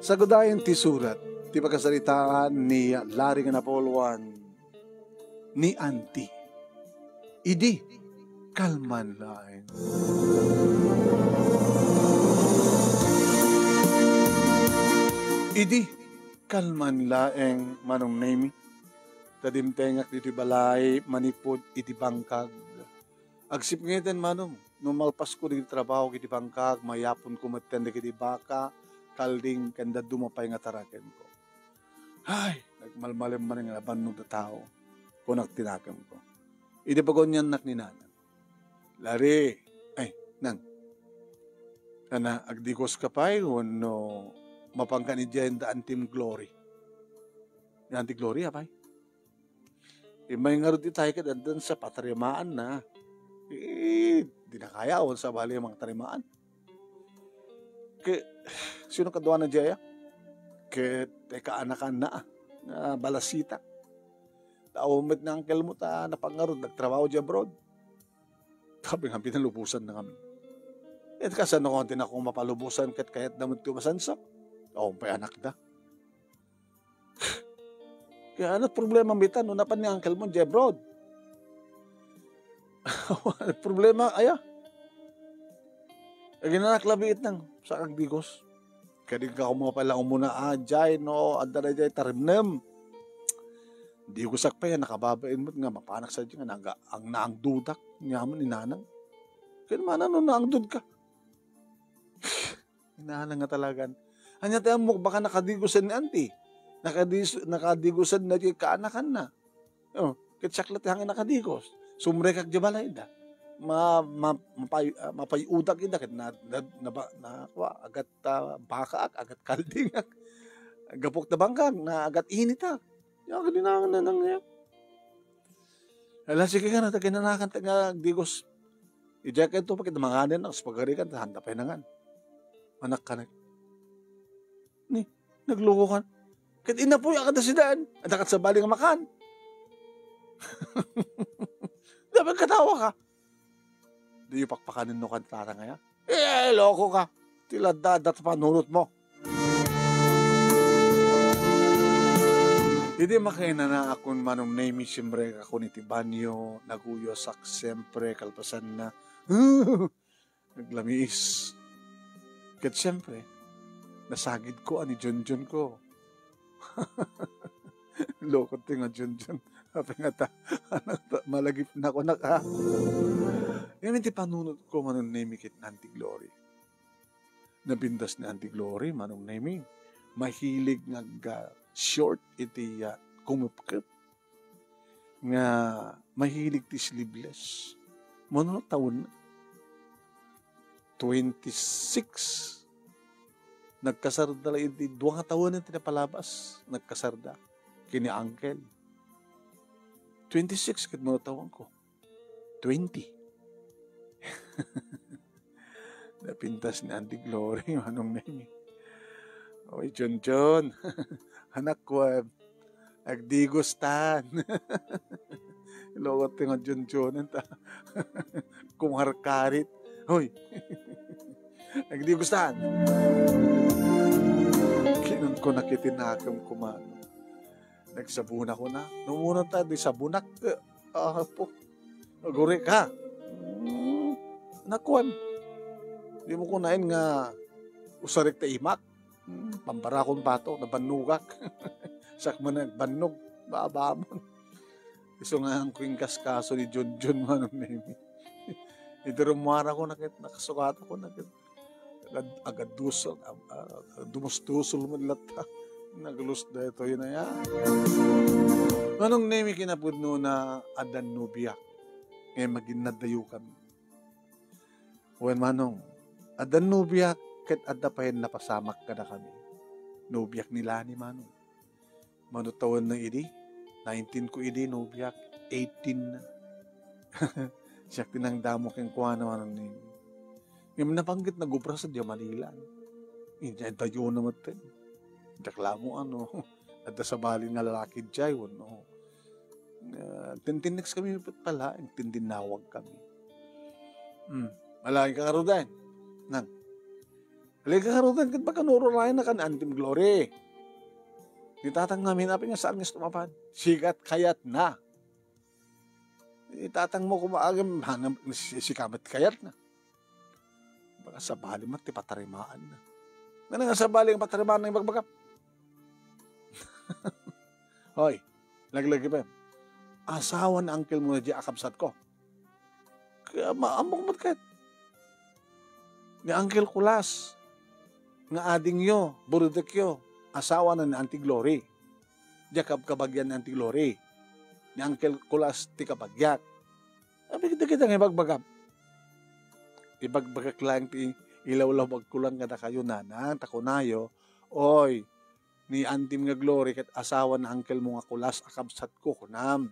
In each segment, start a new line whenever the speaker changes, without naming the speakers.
Sa gudayan ti surat, ti pagkasalitaan ni Larry nga Napolwan ni Auntie. Idi, kalman laeng. Idi, kalman laeng manong nemi. Tadimtengak diti balay, manipod iti bangkag. Agsip ngeten manong, numalpas ko diti trabaho iti bangkag, mayapon ko matende kiti baka, kalding kanda dumapay nga taraken ko. Ay, nagmalmalim man nga laban ng tao, kung nagtinakam ko. Iti pagon yan nak ni Nanang. Lari, ay, nang, na agdikos ka pa'y, no, mapangka ni Jen da Antim Glory. Yung Antim Glory, apay? May nga rin tayo ka dandan sa patarimaan na. Di na kaya o sa bali yung mga tarimaan. Sino kaduwa na Jaya? Teka anakan na balasita. Taumit na angkel mo ta napangarod, nagtrabaho di abroad. Sabi nga, pinalubusan na kami. At kasano konti na kung mapalubusan kahit damot tumasansak. Pa'y anak na. Kaya ano problema mita no napan ni uncle mo di abroad? Problema aya. Ginanak labiit nang sa kagdigos. Kaya ka mo pala umuna jay no adara jay tarimnem. Di ko sakpay nakababain mo nga mapanak sa diyan nga ang naang dudak niya mo ni Nanang. Kaya man ano naang dud ka. Nanang nga talagan. Anya tayo mo baka nakadigosan ni auntie. Nakadigusan na di kaanakan na. Kitsaklat hangin nakadigos. Sumre kag jabalay da. Mapayudak ida ket na agat baka agat kalding gapok na bangkag na agat inita. Ya kadinangan na nang niya. Ala sige ka na taginanakan nga digos. Ijaket to pakit manganen ang spagarikan handa pa nangan. Anak ka na. Ni nagluko kan. Kat inapoy akad na sidaan. At akat sa baling makan. Dapat katawa ka. Di yung pakpakanin no kantara ngaya. Loko ka. Tila dadat pa nunot mo. Hindi makaina na akong manong name siyempre ako ni Tibanyo. Naguyosak siyempre kalpasan na. Naglamiis. Kat siyempre, nasagid ko ani Junjun ko. Lokot nga Junjun. Sabi nga ta, malagip na ako na ka. Yan hindi panunod ko manong naming na Auntie Glory. Nabindas ni Auntie Glory manong naming. Mahilig nga short iti kumupkip. Nga mahilig ti sleeveless. Manong taon na. 26. Nagkasarda lang iti 2 taon na tinapalabas. Nagkasarda. Kini uncle. 26 kat mga tawang ko. 20. Napintas ni Auntie Glory. Anong name? Oy, John. Anak ko, agdigostan. Ilokot nga John. Kung harkarit. Hoy. Agdigostan. Kinon ko nakitinakam kumano. Nagsabuna ko na. Nung tayo, di sabunak. Po. Naguri ka. Nakuan. Di mo kunain nga usarik ta imak. Pambarakon pato, nabanugak. Sakman nagbanog. Baabamon. Iso nga ang kuing kaskaso ni John manong name. Ito rumara ko nakasukat ako agad dusol. Dumustusol mo lata. Naglus da ito yun na yan. Manong name kinapudno na Adan Nubiak. Ngayon maginadayo kami. When manong Adan Nubiak ket adda pa yan napasamak ka na kami. Nubiak nila ni manong. Manutawan na idi. 19 ko idi Nubiak. 18 na. Siya tinang damo keng kuha na manong name. Ngayon napanggit na gubra sa Diya Manila. Hindi dayo naman tayo. Daklamo at sa bali nga lalaki dyan, no? Tintinex kami pala, tindinawag kami. Malaking kakaroon Nang, Halika karutan kat bakanuro lain na kan antim glory. Itatang namin apin nga saan nga tumapad. Sikat kayat na. Itatang mo kumaagam hanam sikamat kayat na. Baka sa bali mat ti patarimaan na. Nga nga sa bali ang patarimaan na ibagbagap. Hoy, laglagi pa. Asawa na uncle mo na di akabsat ko. Kaya maambok mat kahit. Nga uncle kulas. Nga ading yo, burudek yo. Asawa na ni Auntie Glory. Diya kabagyan ni Auntie Glory. Ni uncle kulas ti kabagyak. Sabi kita nga ibagbagap. Ibagbagak lang ti ilaw-law magkulang nga na kayo nanang takunayo. Oy, ni Auntie nga Glory kat asawa na uncle mo nga kulas akabsat ko kunam.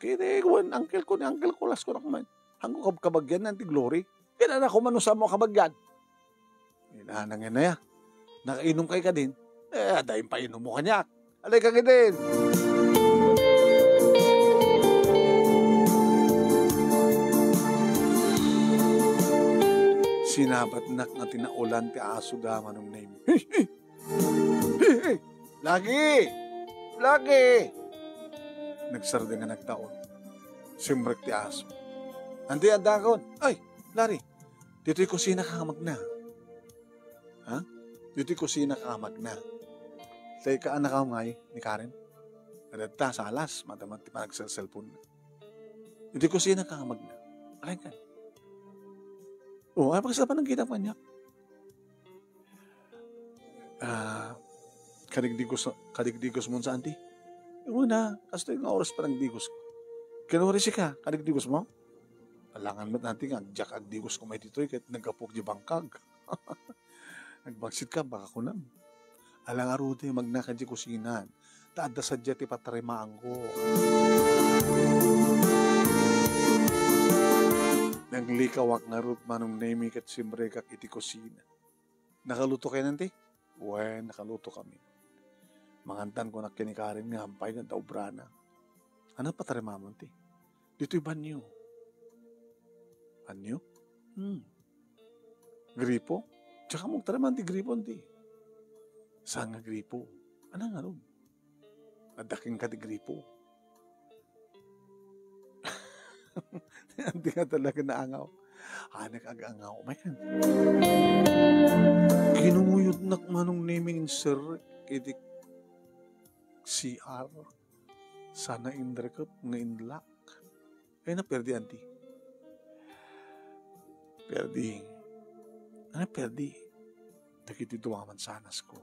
Kaya ikuan, uncle ko ni uncle kulas ko na kumain. Hanggang kabagyan na Auntie Glory. Kaya na ako manusa mo kabagyan. Inahanang yan na ya. Nakainom kay ka din. Dahil pa inom mo kanyak. Alay ka din. Sinabat nak nga tinaulan ti aso daman ng name. Hey! Lagi! Lagi! Nagsarda nga nagtaon. Simbrek ti aso. Andi ang dakon. Ay, Lari, dito'y kusina kamag na. Ha? Dito'y kusina kamag na. Say ka anak ka ngay ni Karen. Nadadta sa alas, matamat ti panagsa-cellphone na. Dito'y kusina kamag na. Alay ka. Ay pagsapan ng kita pa niya. Kadigdigos mo sa auntie. Una, kasi yung oras pa ng digos ko. Kinuri si ka, kadigdigos mo? Alangan mo natin nga, jak agdigos ko may dito'y kahit nagkapok di bangkag. Nagbagsit ka, baka ko nam. Alang aruti, magnakad di kusinan. Taada sadya ti patarimaan ko. Nang likawak nga root manong nemi kat simbre kak iti kusina. Nakaluto kayo nanti? Uwe, nakaluto kami. Mangantan ko na kinikarin nga hampay nga daubrana. Ano patarimaman ti? Dito'y banyo. Banyo? Gripo? Tsaka mong taraman ti gripo ti. Saan nga gripo? Ano nga ron? Adaking ka ti gripo. Hindi nga talaga naangaw. Hanak ag-angaw. May kan. Kinumuyod nak manong naming sir kidik CR. Sana indrekot nga inlak. Kaya na perdi, auntie. Perdi. Ano perdi? Nakitituwaman sanas ko.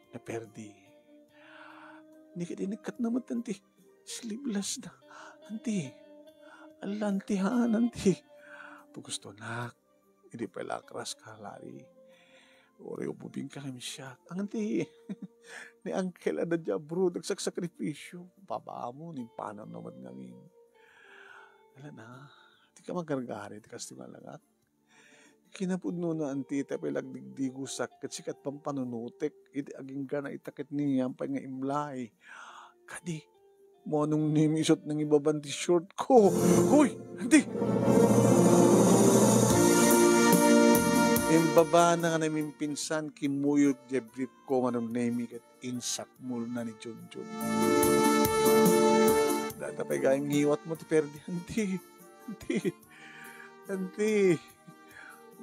Na perdi. Hindi ka dinagkat naman, auntie. Sleeveless na. Auntie. Alantihan, auntie. Gusto nak. Hindi pala kras ka, Lari. Ori ububing ka kami siya. Ang auntie. Ni Uncle ada dya, bro. Nagsakrisakripisyo. Baba mo. Ni paano naman ngamin. Wala na. Di ka magargari. Di ka stimalangak. Kinapudno na auntie. Tapay lagdigdigusak. Kat sikat pampanunutik. Iti aging ka na itakit niya. Pay nga imlay. Kadi. Mo anong nimisot ng ibabanti short ko. Hoy! Auntie! Yung baba na nga namin pinsan, kimuyot jebrip ko manong nemi kat insak mul na ni Junjun. Datapay gayang ngiwat mo ti perdi. Auntie.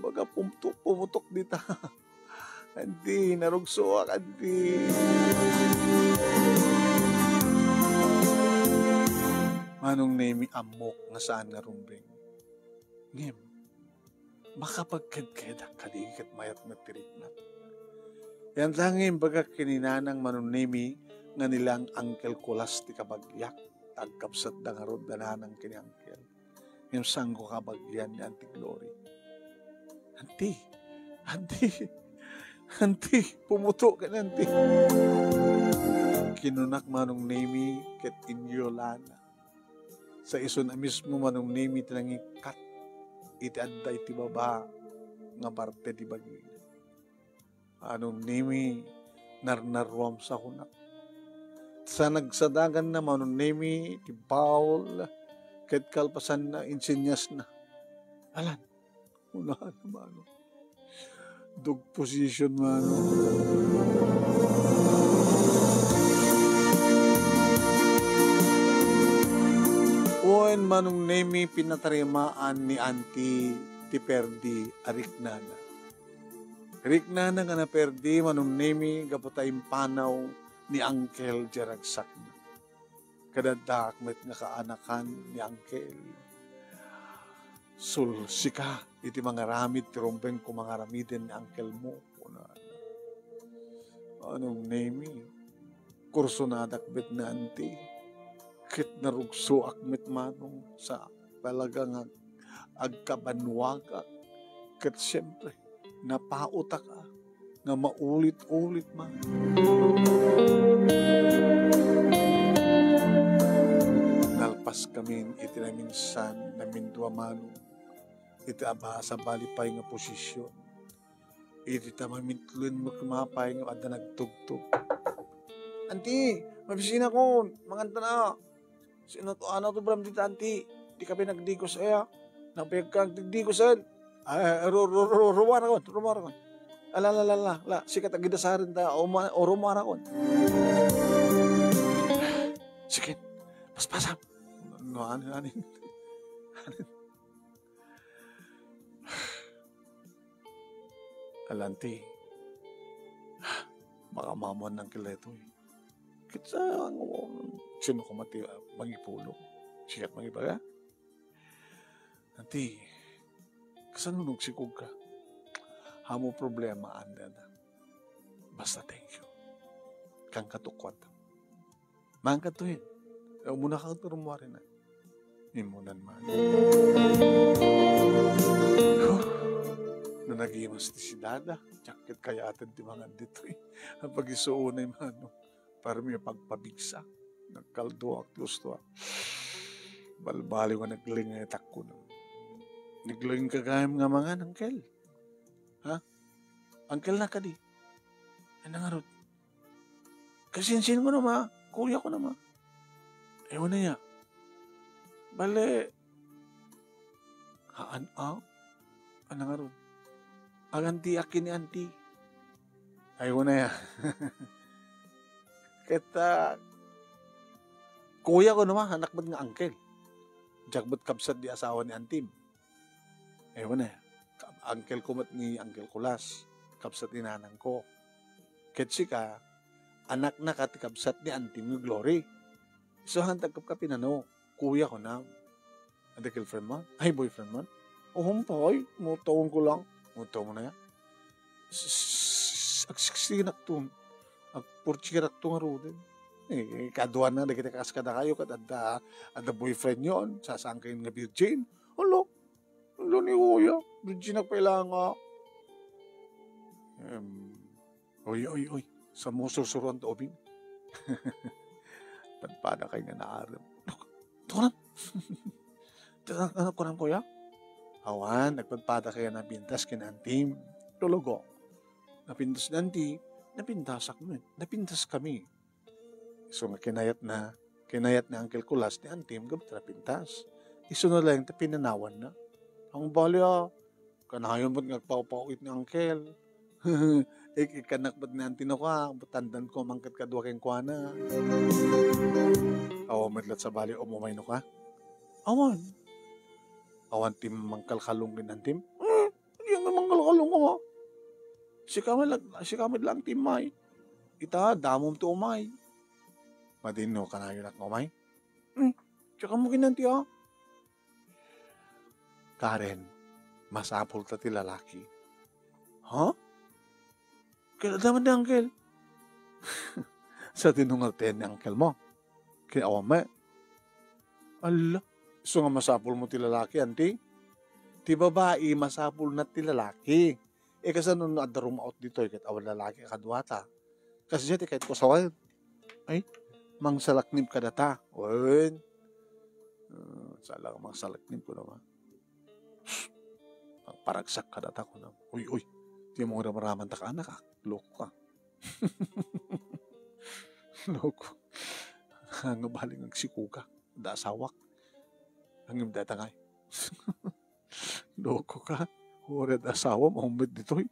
Baga pumutok dita. Auntie, narugso ak, auntie. Manong nemi amok nga saan nga rumbeng. Ngem. Makapagkadkada kalikat mayat matiriknat. Yan langin baga kininanang manunimi nga nilang Uncle Kulas ti kabagyak tagkapsat da nga rod dananang kini Uncle. Yung sanggo kabagyan ni Auntie Glory. Auntie, pumuto ka na, auntie. Kinunak manong nimi ket inyolana. Sa iso na mismo manong nimi tinangikat iti adda iti baba nga parte di bagi. Anong nimi narnarwam sa kunak. Sa nagsadagan na manong nimi ti Paul ket kalpasan na insinyas na. Alan, unahan naman. Dog position man. Uwan manong nemi pinatarimaan ni Auntie ti Perdi ariknana. Riknana nga na Perdi manong nemi gapatayim panaw ni Uncle Jaragsak na. Kadadakmet nga kaanakan ni Uncle. Sulsika iti mga ramid ti rombeng ko mga ramiden ni Uncle mo. Anong nemi? Kurso na dakbet na Auntie. Kit narugso akmet manong sa talagang agkabanwaga. Kat siyempre, napauta ka nga maulit-ulit man. Nalpas kami iti na minsan na mindua manong iti abasa balipay nga posisyon. Iti tamamintluin mo kumapay nga ada nagtugtog. Auntie, mabisina ko, manganta na. Sino to, ano to bram dito, Auntie? Di kami nagdigos aya. Napayag kang digdigosan. Rumara kon. Ala, sikat ang gidasarin ta, o rumara kon. Sige, paspasam. No, anin. Alanti, baka mamon ng kileto eh. Kitsa, sino ko mati, mangipulo. Sikat mangibaga. Nanti, kasanunong sikog ka. Hamo problema, anda na. Basta thank you. Kang katukwat. Mangkat to yun. Muna kang turumuari na. Imunan man. Na nagimas ti si Dada. Jakit kaya atin ti mga dito eh. Ang pag-isuunay mano. Para may pagpabigsa. Nagkaldo ak gusto ak. Balbali ko naglingay takko na. Nagling kagayam nga mga Uncle. Ha? Uncle na ka di. Ano nga ron? Kasinsin ko na ma. Kuya ko na ma. Ewan na niya. Bale. Haan aw? Ano nga ron? Ang auntie akin ni Auntie. Ayaw na ya. Kita kuya ko naman, anak ba't nga Uncle? Jagbot kabsat di asawa ni Auntie. Ayaw na ya. Uncle ko mat ni Uncle Kulas. Kabsat ni nanang ko. Ketsi ka, anak na katikabsat ni Auntie ni Glory. So hantag ka pinano, kuya ko na. Ada girlfriend mo? Ay, boyfriend mo? Humpay, mutawon ko lang. Mutawon mo na yan. Agsiksinak to. Agpurtsirak to nga rodin. Kaduan na, nagkita kaskada kayo, kat ada boyfriend yon, sasang kayo nga virgin. Alo ni kuya, virgin nagpailanga. Oy, sa musursuruan to, obing. Padpada kayo nga naaram. Tukunan. Ano ko lang kuya? Awan, nagpadpada kayo na pintas kinantim. Tulugo. Napintas nanti, napintas kami. So nga kinayat na Uncle Kulas ni Antim, gamit na pintas. Iso na lang, pinanawan na. Ang balya, kanayon ba't nagpapawit ni Uncle? Ikanak ba't ni Antino ka? Batandan ko, mangkat ka duwa keng kwa na. Awan, madlat sa bali, umumay no ka? Awan, tim mangkalkalong din Antim? Hindi nga mangkalkalong ko. Si kamad lang timay. Ita, damom to umay. Madino ka na yun at umay? Tsaka mo kinanti ha? Karen, masapol ta ti lalaki. Ha? Kaya daman ni Uncle. Sa tinungalten ni Uncle mo. Kaya awame. Ala, so nga masapol mo ti lalaki, Auntie? Ti babae, masapol na ti lalaki. Kasi nung nadarong out dito, kahit awan lalaki kadwata. Kasi siya, kahit ko sawain. Ay, mang salaknim ka data. Wen. Salang mang salaknim ko naman. Ang paragsak ka data ko naman. Uy. Di mo ramaraman ta ka anak ka. Loko ka. Loko. Ang baling ang sikuka. Dasawak. Ang imdata nga. Loko ka. Huwag asawa, mahumid dito eh.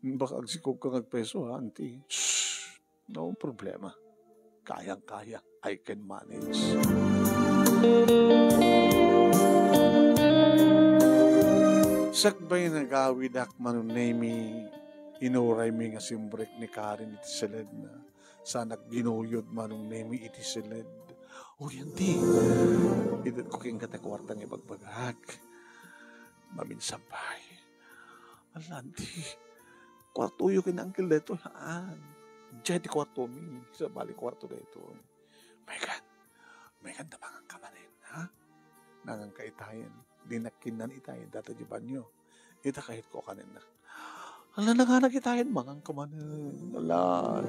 Baka agsikog ka ngagpeso ha, auntie. Shh, no problema. Kayang-kaya. I can manage. Sakbay nagawid ak manunemi, inuray mi nga simbrek ni Karen iti silid na sanak ginuyod manunemi iti silid. O yan di, idat ko king katakwartang ibagbagag. Maminsabay. Alanti, kwartuyo kinangkil dito, haan. Diyan di kwarto mi, sa bali kwarto dito. My God, namangang kamanin, ha? Nangang kaitayan, dinakinan itayan, data di banyo. Ita kahit ko kanin na. Ala na nga nagitayan, mangang kamanin. Ala.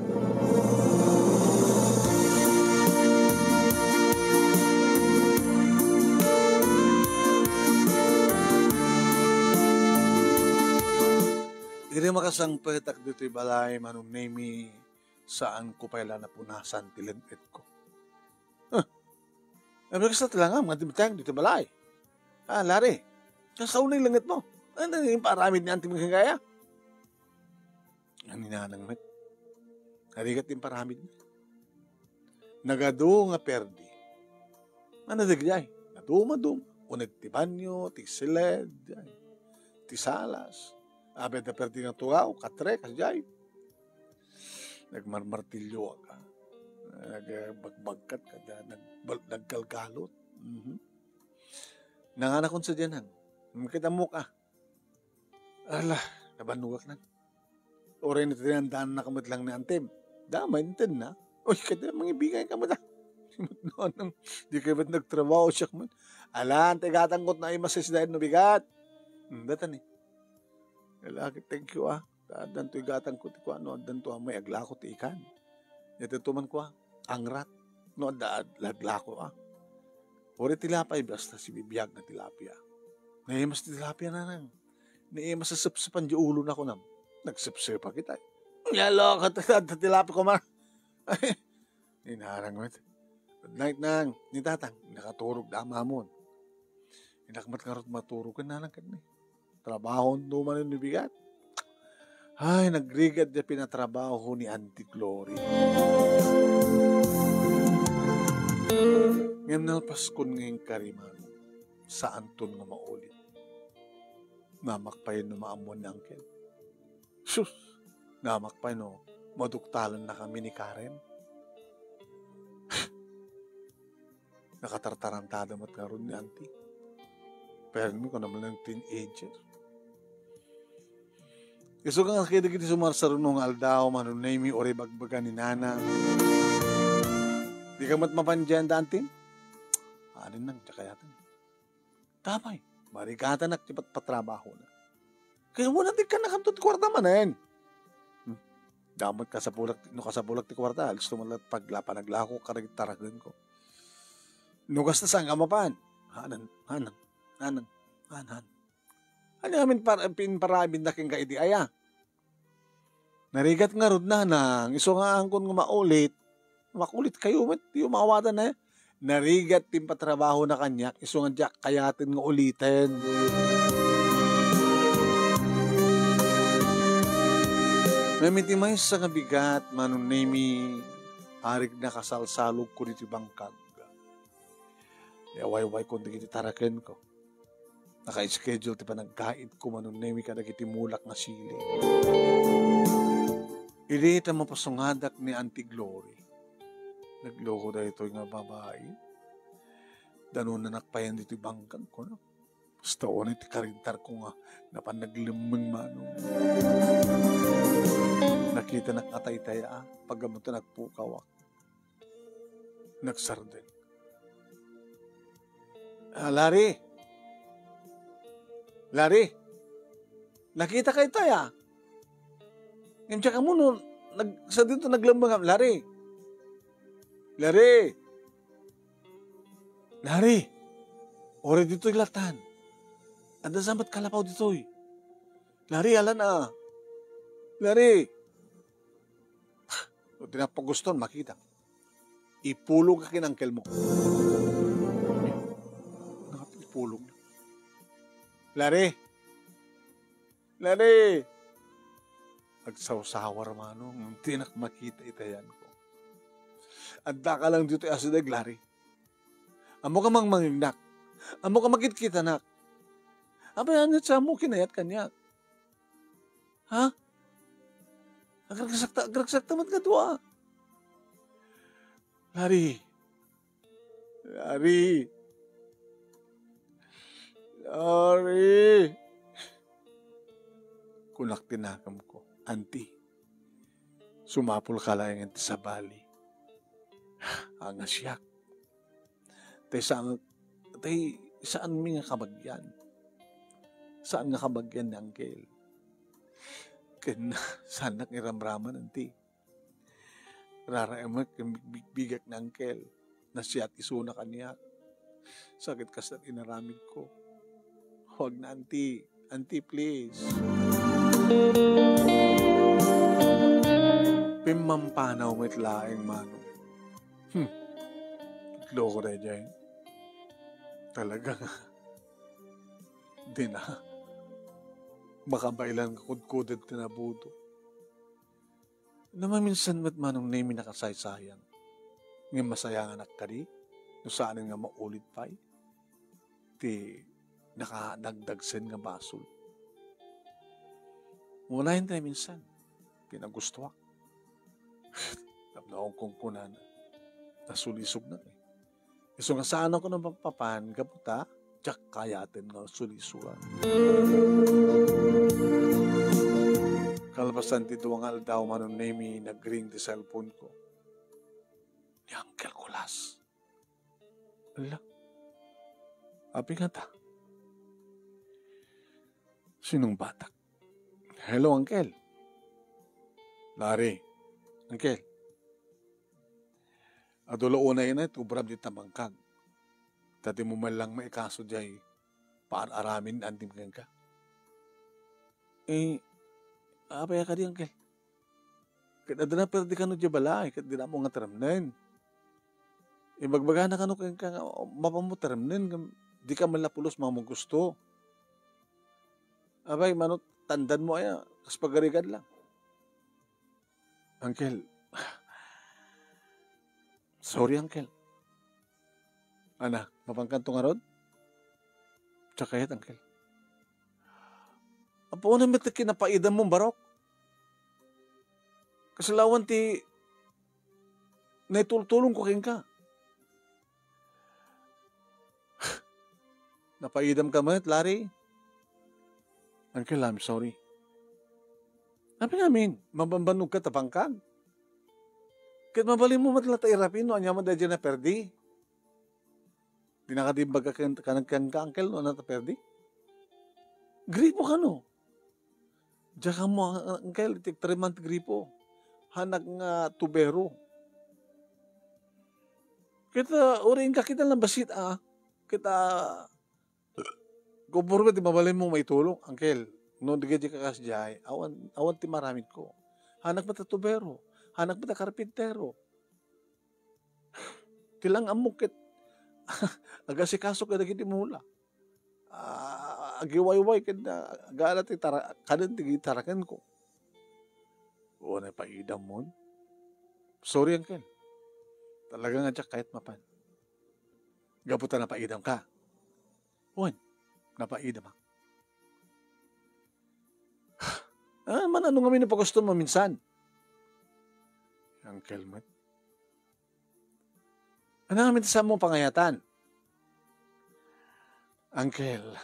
Iri makasangpetak dito'y balay, manunemi, saan ko pala napunasan tilengit ko. Ano kasi talaga, mga timitang dito balay. Lari, kasaunay langit mo. Ano yung paramid ni Auntie Magkagaya? Ang ninanang met. Narigat yung paramid niya. Nagado nga perdi. Ano nagyay? Naduma-dum. Unag ti banyo, ti siled, ti salas. Abed na perdi nga tugaw, katre, kasyay. Nagmarmartilyo ka. Nagbagbagkat ka dyan, nagkalkalot. Nanganak kong sa dyanan. Makita mo ka. Ala, nabanugak na. Oray na tinandaan na kamot lang ni Antem. Damay, natin na. Uy, kaya mangibigay ka mo na. Di kayo ba't nagtrabaho siya man. Ala, tigatanggot na ay masisdahin no bigat. Datan eh. Ala, thank you Dan to igatang ko ti ko ano, dan to may aglako ti ikan. Ito tuman ko angrat. No, laglako Ori tilapay, basta si bibiyag na tilapia. Naimas ti tilapia na nang. Naimas sa sapsapan di ulo na ko nam. Nagsapsapa kita. Yalo, katagad tilapia ko man. Inarang mo. Good night nang. Ni tatang, nakaturog dama mo. Inakmat karot maturog ka na lang kanina. Trabaho naman yung bigat. Ay, nagrigad na pinatrabaho ni Auntie Glory. Ngayon nalpaskon ngayong kariman, saan to nga maulit? Namakpay no maamon ni Uncle. Sus! Namakpay no, maduktalan na kami ni Karen. Nakatartarantado mat karon ni Auntie. Pero ko naman ng teenager. Gusto kang nakita-kita sumarsarunong aldaw, manunaymi, ori bagbaga ni Nana. Di ka matmapandyan daantin? Alin nang, tsaka yatan. Tapay, marikatan at tipat patrabaho na. Kaya mo natin ka nakamtot kwarta manen. Damot ka sa pulak, no ka sa pulak ti kwarta, alis tumalat pagla, panaglako, karagitaragan ko. Nugas na saan ka mapan? Hanan. Ano namin pinparabin na king kaidi aya? Narigat nga rod na nang, iso nga angkon nga maulit, makulit kayo, yung mawatan na narigat tin patrabaho na kanyak, iso nga diyak kayatin nga ulitin. Namitimay sa nga bigat, manunemi, arig na kasalsalog ko dito bangkag. Yaway-way ko na taraken ko. Naka-schedule ti pa nagkait ko manunemi ka nagitimulak na sili. Ili ita mapasungadak ni Auntie Glory. Nagloko da ito nga babae. Danon na nakpayan dito bangkag ko na. Basta o na iti karintar ko nga napanaglimang manong. Nakita nakataytaya paggamot na nagpukawak. Nagsarden. Lari, nakita kayo tayo. Ngayon tsaka mo, sa dito naglambang, Lari, ore dito'y latan. Anda samat kalapaw dito'y. Lari, alan na. Lari. O tinapaguston, makita. Ipulog ka kinangkel mo. Ipulog. Lari. agsawsawar manong, tinak makita itayan ko. Adda ka lang dito asidag, Larry. Amo ka mang mangignak. Amo ka magkita nak. Abayan sa mo kinayat kanya. Ha? Agragsak tamat ka doa. Larry. Kunak tinakam ko. Auntie, sumapul ka lang sa bali. Ang asyak. Saan mi nga kabagyan? Saan nga kabagyan ni Angkel? Saan nakiramraman, auntie? Rarayamat kang bigak ni Angkel na siya at isuna kanya. Sakit kas at inaramid ko. Huwag na, auntie. Auntie, please. Pimampanaw mo't laing manong. Loko na dyan. Talaga nga. Di na. Baka bailan kakudkudan tinabudo. Naman minsan mat manong name nakasaysayang. Ngayon masayang anak ka di. No saan nga maulit pa ti nakadagdagsen nga basol. Mula tayo minsan. Pinagustuwak. Tapos kong kunan. Nasulisog na eh. So nga saan ako ng papapan, kaputa, tsak kayatin nga sulisuan. Kalpasan dito ang aldaw manon name nag-ring di cellphone ko. Ni Uncle Kulas. Ala. Abi nga ta. Sinong batak? Hello, Uncle. Larry. Uncle. Adulo una yun ay tubrab di tamangkag. Tati mo man lang maikaso diyay paan aramin antim ka. Apaya ka di, Uncle. Kada na perdi ka no di balay, kada na mo nga taramnen. Bagbaga na ka no ka mapamuteramnen, di ka malapulos mga mo gusto. Abay, manot, tandan mo ay, kas pagarigad lang. Uncle, sorry, Uncle. Ana, mapangkanto nga rod? Tsakayat, Uncle. Apo na mit kinapaidam mong barok. Kasalawan ti naitultulong ko king ka. Napaidam ka man, Larry. Uncle, I'm sorry. Sabi namin, mabambanog ka tapangkag. Kahit mabalin mo matla tairapin, no, anya mo dahil na perdi. Di nakadimbag ka Uncle, no, na perdi. Gripo ka, no. Diyan mo, Uncle, 3-month gripo. Hanag nga tubero. Kita, uring ka kita lang basit, Kita, gumurma, di mabalin mo may tulong, Uncle. No, digay ka kasjay, awan ti maramit ko. Hanak mata tubero. Hanak mata karpintero. Tilang amukit. Agasikaso ka nagiti mula. Agiwayway ka na. Galat kanan tigitarakan ko. O na paidam mo. Sorry, Uncle. Talaga nga dyak kahit mapan. Gaputan na paidam ka. Uwan, napaidam ako. Man, ano nga minapagusto mo minsan? Uncle, mat. Ano nga minsan mo pangayatan? Uncle,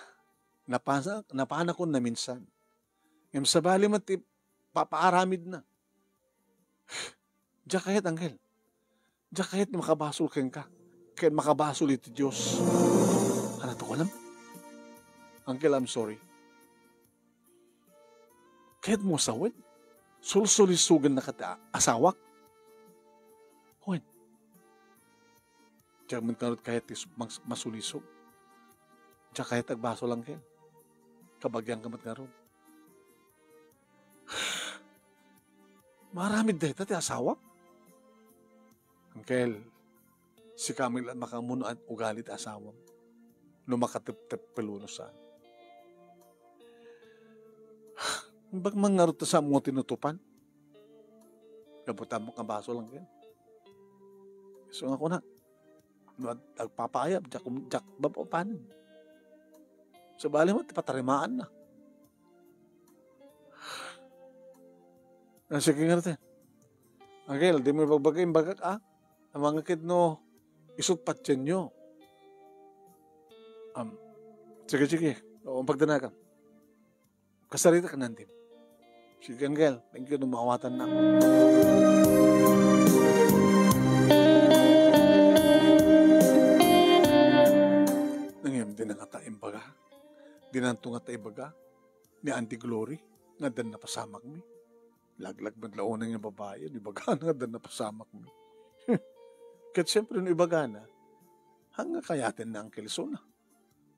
napana ko na minsan. Ngayon sa bali mat, papaaramid na. Diyak kahit, Uncle. Diyak kahit makabasol ka. Kahit makabasol ito Diyos. Ano to ko alam? Uncle, I'm sorry. Kahit mo sawin, sulsulisugan na kata asawak. Huwag. Diyan man kanot kahit masulisog. Diyan kahit agbaso lang kayo. Kabagyan kamat nga ron. Maramid dahil tati asawak. Uncle, si Camille at makamuno at ugalit asawam. No makatip-tip peluno saan. Bag mangarot ta sa mo tinutupan. Gabutan mo ka baso lang yan. So ako na, nagpapayab, jak bapapanin. Sa bali mo, patarimaan na. Sige nga natin. Angel, di mo bagbagay yung bagak, ang mga kid no, isutpat yan nyo. Sige. O, pagdana ka. Kasarita ka nantin. Sige, Angel. Thank you, numawatan na. Nangyam din ang ataim baga. Dinanto nga tayo baga. Ni Auntie Glory. Nga dan na pasamak mi. Laglag maglaonan yung babae. Ni baga nga dan na pasamak mi. Kahit siyempre no ibaga na. Hanga kayatin na ang kilisona.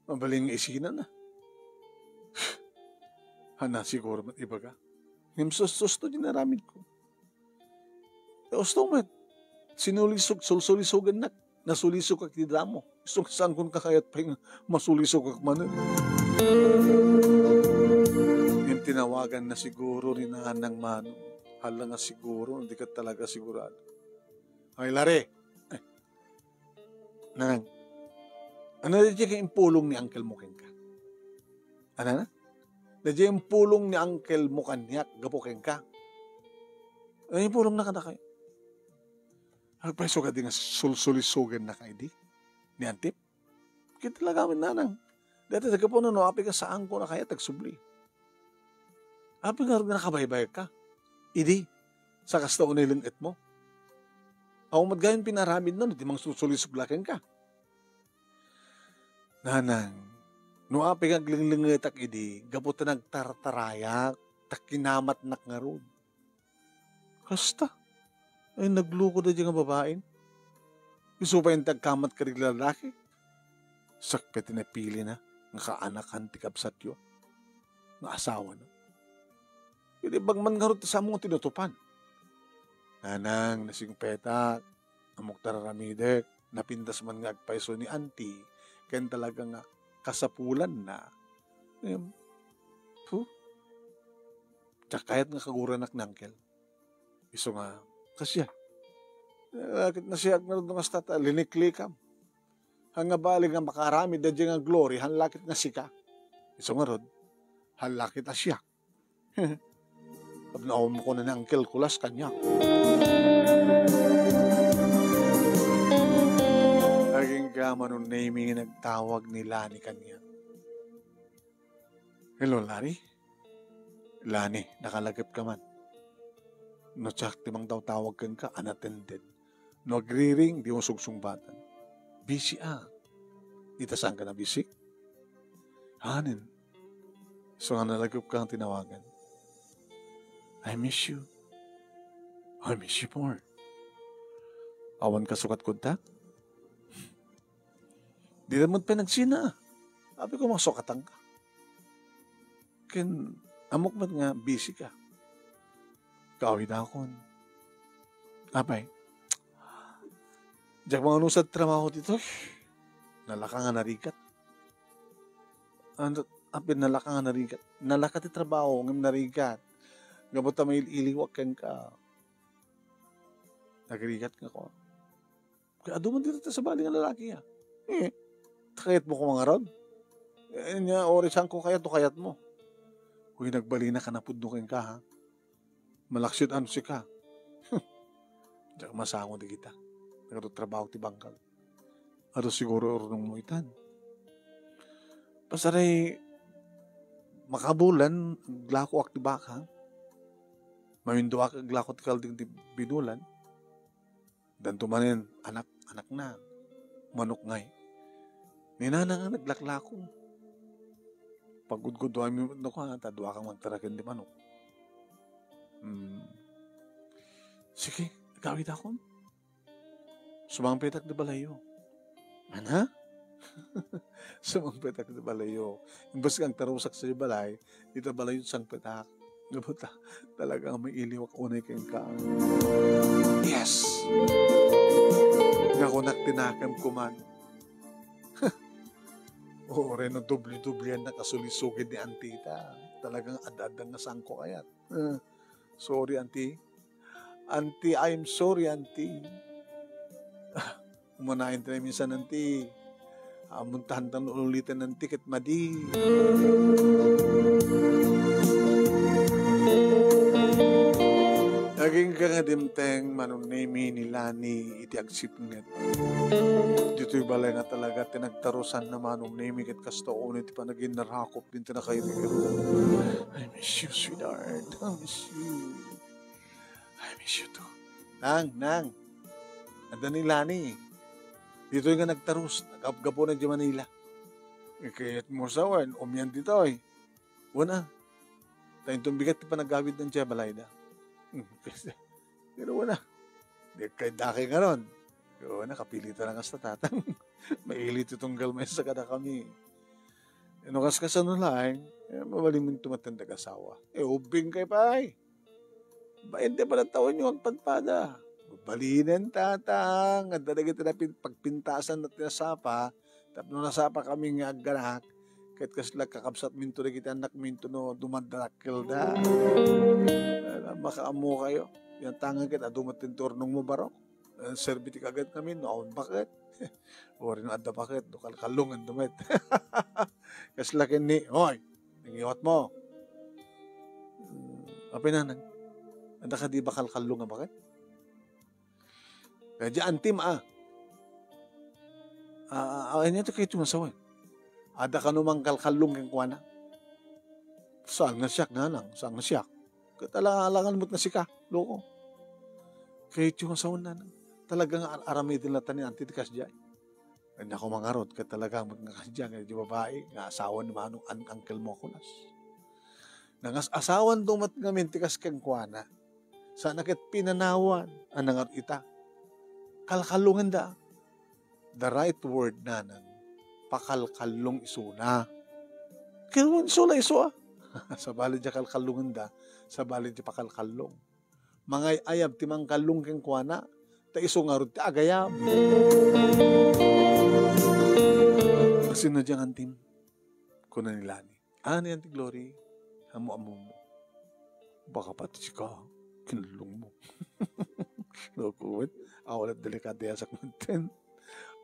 Mabaling isina na. Hana siguro mat ibaga. Ngam susto din naramid ko. Gusto mo, sulsulisugan na. Nasulisog kak di damo. Gusto saan kung kakayat pa yung masulisog kak manan. Yung tinawagan na siguro ni Nanang Manong. Hala nga siguro, hindi ka talaga sigurado. Ay, Lare. Nanang, ano na dyan yung pulong ni Uncle mo ka? Ano na? Dyan yung pulong ni Uncle mo kanyak, gapokeng ka. Ano yung pulong na kada kayo? Agpaiso ka din nga sulsulisugan na kayo di? Ni Antip? Kaya talaga amin nanang. Dati tagapunan no, api ka saan ko na kaya tagsubli. Api nga rin nakabaybay ka. Idi, sa kastaon nilang et mo. Ako madgayon pinaramid na, di mang susulisuglakin ka. Nanang, no api nga glinglingitak idi, gaputan nagtartarayak, takinamat nakngarod. Kasta, ay nagluko na dyan ang babaeng. Gusto pa yung tagkamat ka rin lalaki. Sakpet na pili na, nga kaanakan tikabsat yun. Nga asawa na. Hindi bang man nga rin sa mga tinutupan. Nanang, nasing petak, amok tararamidek, napindas man nga agpaiso ni auntie, kaya talaga nga kasapulan na. Tsakayat nga kaguranak ng Uncle. Iso nga, kasya. Lakit na siya nga rin nga stata, liniklikam. Hanga bali nga makarami, dadya nga glory, hanlakit nga sika. Iso nga rin, hanlakit na siya. Pagnaom ko na ng Uncle Kulas kanya. Naging gama nung naming nagtawag ni Lani kanya. Hello, Lani? Lani, nakalagip ka man. No tsak timang daw tawag ka unattended. No agri-ring, di mo sugsungbatan. Busy Dita saan ka na busy? Hanin. So nga nalagip ka ang tinawagan. I miss you. I miss you more. Awan ka sukat kunta? Di naman pinagsina. Sabi ko masukatan ka. Ken, amok man nga busy ka. Kawin ako. Apay. Diyak mga nusad trabaho dito. Nalaka nga narikat. Apin nalaka nga narikat. Nalaka ti trabaho ng narikat. Gabot may iliwak kang ka. Nagrikat ka ko. Kaya duman dito sa bali ng lalaki ya. Kayat mo ko mga rod. Nya orisan ko kayat o kayat mo. Kung nagbali na ka na pudnukin ka ha. Malaksyot ano si ka. Diyak masango di kita. Nagtrabaho ti bangkag. Ano siguro ornong mo itan. Pasaray makabulan glako ak ti baka. Mawindo ak glako ti kalding ti binulan. Dan tumanin anak na. Manok ngay. Ninana nga naglaklako. Pagudgod doa mi no ka tadwa kang magtaraken di manok. Sige, gawid ako. Sumangpetak di balayo. Ana? Sumangpetak di balayo. Imbas kang tarusak sa balay, dito balayo sang petak. Gabuta, talagang may iliwak unay kang ka. Yes! Nga kunak tinakam kuman. Oo, rin ang dubli-dublian na kasulisugid ni Antita. talagang ad-adang nga sangko kayat. Sorry, auntie. Auntie, I'm sorry, auntie. Umanahin tayo minsan, auntie. Muntahan tayo ulitin ng ticket, madi. Naging kangadimteng manunimi nila ni iti agsipnget. Dito'y balay nga talaga tinagtarusan na manunimi ket kastoon iti panagin narakop din tinakaibigiro. I miss you, sweetheart. I miss you. I miss you too. Nang. Anda nila ni. Dito'y nga nagtarus. Nagapgapo na di Manila. Kayat mo sawan. Umyan dito eh. Wala. Tayo itong bigat pa nagawid ng siya balay na. Pero wala. Kahit daki nga ron. Pero wala, kapilitan lang sa tatang. Mailit itong galmay sa kada kami. Kas kasano lang, mabaling mong tumatandag asawa. Ubing kay pa ay. 20 pa na taon yung pagpada. Balinin tatang. At talaga pagpintasan na tinasapa. Tapos nasapa kami nga aganak. Kahit kasla kakabsat minto na kita anak minto no dumadrakil na. Makaamu kayo. Yan tangan kita dumating turnong mo barok. Serbiti kagad kami. Noon bakit? O rin adda bakit? Kalkalungan dumit. Kasla kini. Hoy! Nangiwat mo. Apay na nang. Anda ka di ba kalkalungan bakit? Kaya dyan tim Ano ito kayo tumasawan? Ada ka numang kalkalong kang kuwana. Saan nga siyak na lang? Saan nga siyak? Katalangan mo't na sika. Loko. Kaya yung sawon na lang. Talagang aramidin lang tanin antitikas dyan. Kaya ako mangarot. Kaya talagang magnakas dyan. Kaya di babae. Nga asawan naman ang uncle mo kulas. Nangas asawan dumat nga mintikas kang kuwana. Saan nakit pinanawan. Anang ita. Kalkalungan da. The right word na nang pakalkalong isuna. Kaya isula iso sa balid niya kalkalungan da, sa balid niya pakalkalong. Mga ayab timang kalung keng kuana, ta iso nga rin ti agayab. Kasi na diyang antim, kuna nila ni. Ano yan ti Glory? Hamu-amu mo. Baka pati ka, kinalung mo. Lokuwit, awalat delikado yasak natin.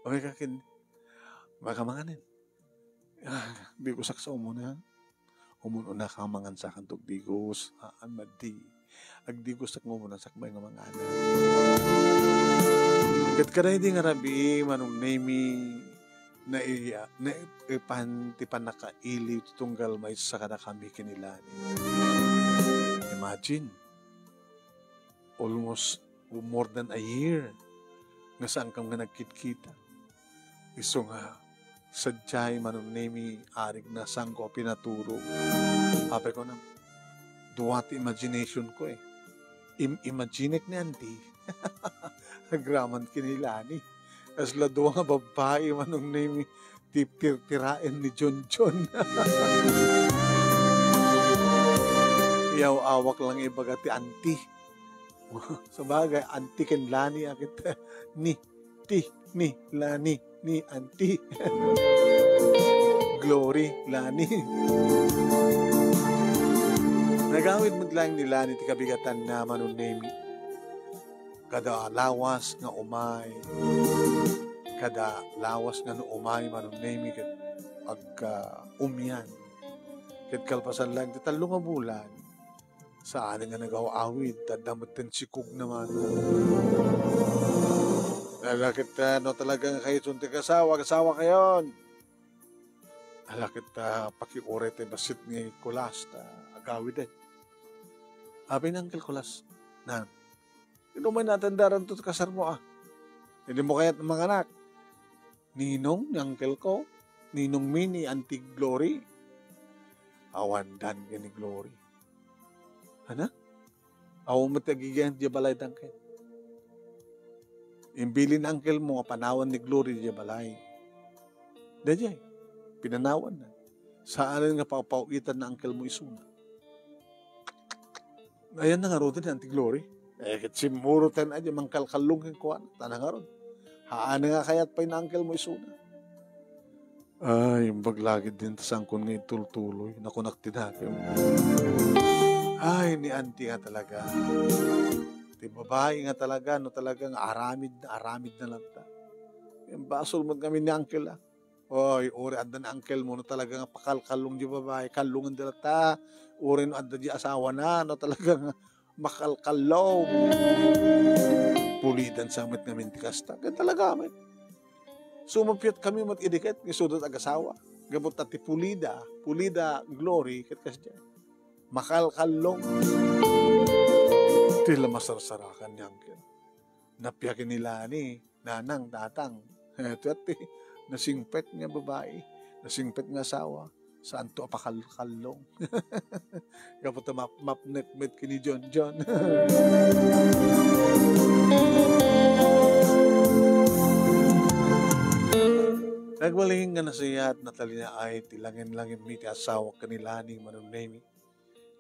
Okay kakin, baka manganin. Di ko saksa umuna. Umuna ka mangan sa kantog digos. Madi. Agdigos sak mo muna sakbay nga mga anak. Kat karay di nga rabi, manong nemi, na ipantipan nakailiw tunggal may sa kada kami kinilani. Imagine, almost more than a year nga saan kang nga nagkit-kita. Iso nga, sadyay manong nemi arig na sang ko pinaturo. Apay ko na, duwati imagination ko eh. Imagine ni auntie. Agraman kinilani. Asla doon nga babae manong nemi tipir-tirain ni John. Iyaw awak lang ibaga ti auntie. Sabagay, auntie ken lani akit ni lani ni auntie. Glory lani. Nagawid mo lang nila ni ti kabigatan na manong nemi. Kada lawas nga umay. Kada lawas nga no umay manong nemi ket agka umyan. Ket kalpasan lang ti talo nga bulan. Saan nga nagaw-awid tadamutin sikog naman. Alakit no talagang kayo sunti kasawa kayon. Alakit pakiure te basit ni kulas ta agawid eh. Abi ng Uncle Kulas na may natandaran to kasar mo Hindi mo kaya't mga anak. Ninong, ni Uncle ko, Ninong Mini, Auntie Glory. Awandan ka ni Glory. Ano? Awan mo tagigan di balay tangkay. Imbili ng uncle mo, panawan ni Glory di balay. Dajay, pinanawan na. Saan nga papawitan na uncle mo isuna. Ayan na nga ron din, Auntie Glory. Simuro tayo na dyan, mangkalkalong yung kuwan. Tanang nga ron. Haan nga kaya't pa yung uncle mo isuna. Ay, yung baglagid din tasangkon ngayon tultuloy. Nakunak din natin. Ay, ni auntie nga talaga. Di babae nga talaga, no talagang aramid na lang ta. Yung basol mo kami ni uncle Oy, uri adda na uncle mo, no talagang pakalkalong di babae, kalungan dila ta. Uri no adda di asawa na, no talagang makalkalong. Pulidan sa amat ngamin tikasta. Kaya talaga amin. Sumapyat kami mat idikit, isudot ag-asawa. Gabot na ti pulida glory, kitkas dyan. Makalkalong. Tila masarsarakan niya uncle. Napiyakin nila ni nanang, tatang. Ito at nasingpet nga babae, nasingpet nga asawa, saan to apakalkalong. Kapot na mapnet-met kini John. Nagwaling nga nasiya at natalina ay tilangin-langin mi ti asawa kanila ni manunemi.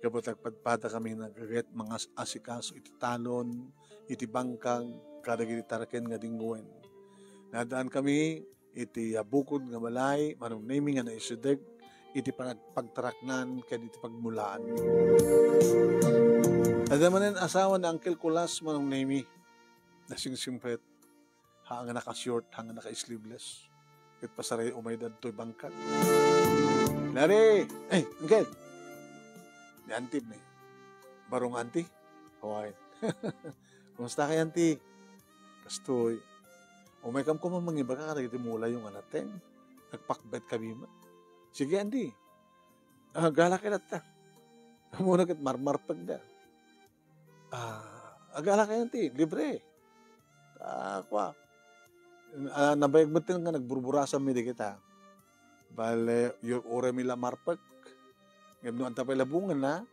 Kapot nagpadpada kami nagaget mga asikaso iti talon, iti bangkang, kadagiti taraken nga dingwen. Nadaan kami iti bukod nga malay, manunemi nga naisudeg, iti pagtaraknan kaya iti pagmulaan. Nadamanin asawa na Uncle Kulas manunemi, nasingsimpet, hanga naka-short, hanga naka-sleeveless. At pasaray umay dadto'y bangkag. Lari! Ay, Uncle! Ni Auntie na barong Auntie? Hawaii. Kumusta kay Auntie? Kastoy. Umay kam ko mamangiba ka kada mula yung anaten. Nagpakbet kami man. Sige Auntie. Gala ka na ta. Muna kat marmarpag na. Gala ka Auntie. Libre. Kwa. Nabayag batin nga nagburburasan mi di kita. Bale, yung ore mila marpag. Ngayon nung antapay labungan na,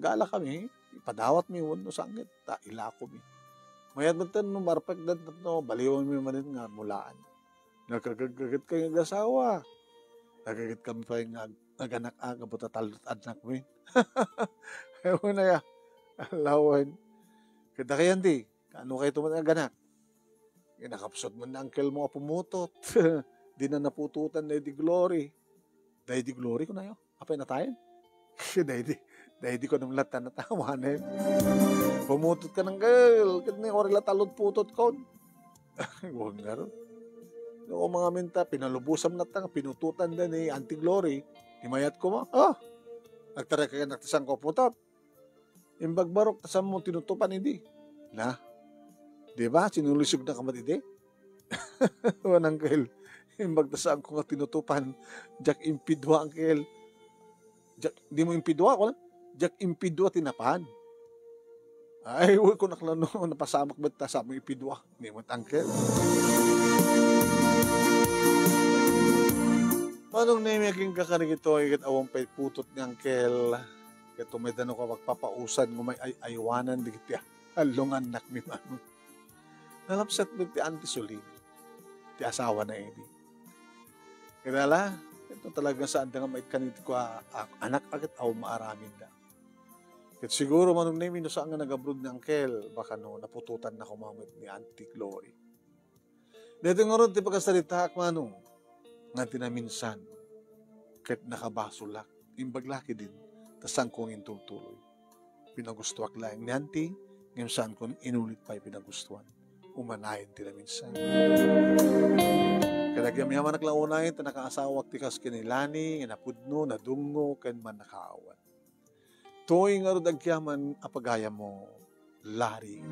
gala kami, ipadawat mi yun no sangit, ilako mi. Mayat batin nung marpag dat no, baliwan mi manin nga mulaan. Nagkagagat kayo ng asawa. Nagkagat kami pa yung naganak buta talot anak mi. Ewan na ya, alawan. Kita kayan di, ano kayo tuman naganak? Nakapsot mo na uncle mo pumutot. Di na napututan na di glory. Dahil di glory ko na yun. Apay na tayo? Dahil di ko nang lata na tawanin. Pumutot ka ng girl. Kasi na yung orila talod putot ko. Huwag nga rin. Noong mga minta, pinalubusam na tanga, pinututan na ni Auntie Glory. Himayat ko mo. Nagtara ka nagtasang ko putot. Imbag barok, tasang mo tinutupan hindi. Na. Diba? Sinulusog na kamatide? Wanang kail. Imbag tasang ko nga tinutupan. Jack impidwa, uncle. Di mo impidwa ko na? Jack impidwa tinapan. Ay, huwag ko naklano. Napasamak ba't ta sa mo impidwa? Di mo uncle. Manong na yung maging kakarig ito ay awang pay putot ni uncle. Kaya tumidan ako magpapausan ng may aywanan di kiti halungan nak mi manong. Nalapsat mo ti Auntie Suling. Ti asawa na edi. Kaya ito talagang saan nga may kanito ko anak agad aw maaramin na. Kaya siguro manong name no saan nga nag-abroad ni uncle. Baka no napututan na kumamit ni Auntie Glory. Dito nga ron ti pagkasalita manong. Nga tinaminsan. Kahit nakabasulak. Imbaglaki din. Tasang kong intutuloy. Pinagustuak lang ni Auntie. Ngayon saan kong inulit pa pinagustuhan. Umanayin tila minsan. Kaya nagyam-yaman naklaunayin, nakaasawa tikas kinilani, napudno, nadungo, kan man nakaawan. Tuwing nga ro dagyaman apagaya mo, lari.